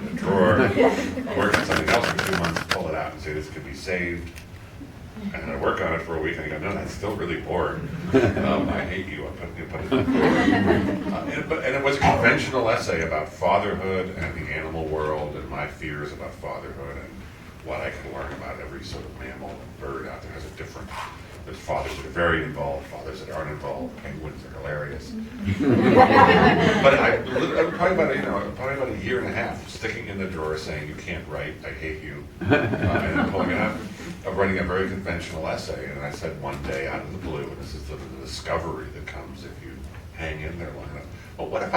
in the drawer, work on something else for 2 months, pull it out and say this could be saved. And I work on it for a week and I go, no, that's still really boring. I hate you. I put it in the drawer. And it was a conventional essay about fatherhood and the animal world and my fears about fatherhood and what I can learn about every sort of mammal and bird out there has a different. There's fathers that are very involved, fathers that aren't involved. Penguins are hilarious. But I probably about a year and a half sticking in the drawer saying you can't write, I hate you, and then pulling it out of writing a very conventional essay. And I said one day out of the blue, and this is the discovery that comes if you hang in there long enough. Well, what if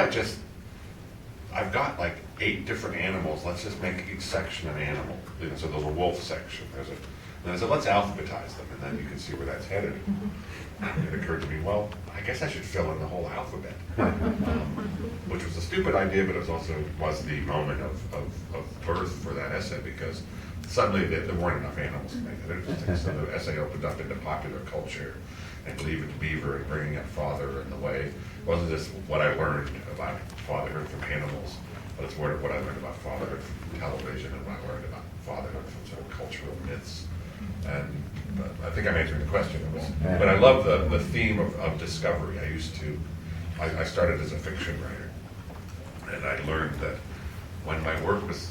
I've got like 8 different animals. Let's just make each section an animal. So there's a wolf section. And I said, let's alphabetize them, and then you can see where that's headed. It occurred to me, well, I guess I should fill in the whole alphabet, which was a stupid idea, but it was the moment of birth for that essay, because suddenly there weren't enough animals to make it interesting. So the essay opened up into popular culture and Leave It to Beaver and bringing up father in the way. It wasn't just what I learned about fatherhood from animals, but it's what I learned about fatherhood from television and what I learned about fatherhood from sort of cultural myths. And I think I'm answering the question. But I love the theme of discovery. I started as a fiction writer, and I learned that when my work was,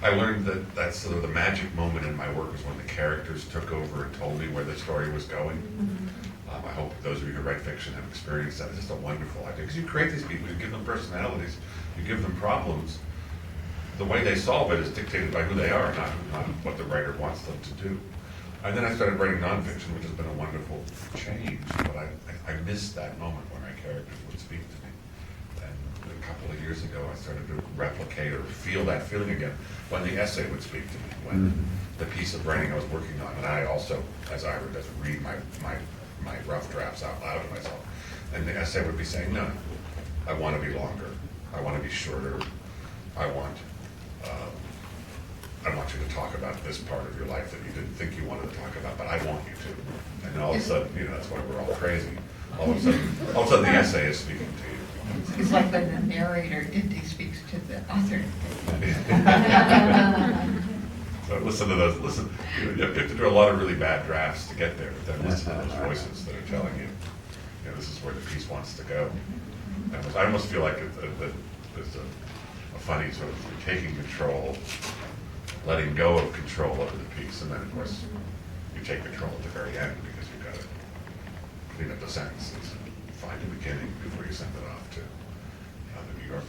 I learned that that's sort of the magic moment in my work was when the characters took over and told me where the story was going. I hope those of you who write fiction have experienced that. It's just a wonderful idea, because you create these people, you give them personalities, you give them problems. The way they solve it is dictated by who they are, not what the writer wants them to do. And then I started writing nonfiction, which has been a wonderful change, but I missed that moment when my characters would speak to me. And a couple of years ago, I started to replicate or feel that feeling again when the essay would speak to me, when the piece of writing I was working on, and I also, as Ira does, read my rough drafts out loud to myself. And the essay would be saying, no, I want to be longer, I want to be shorter, I want you to talk about this part of your life that you didn't think you wanted to talk about, but I want you to. And then all of a sudden, that's why we're all crazy. All of a sudden the essay is speaking to you. It's like when the narrator, Dinty, speaks to the author. So listen to those, you have to do a lot of really bad drafts to get there, but then listen to those voices that are telling you, this is where the piece wants to go. And I almost feel like there's a funny sort of taking control, letting go of control over the piece, and then of course you take control at the very end because you've got to clean up the sentences and find a beginning before you send it off to the New Yorker.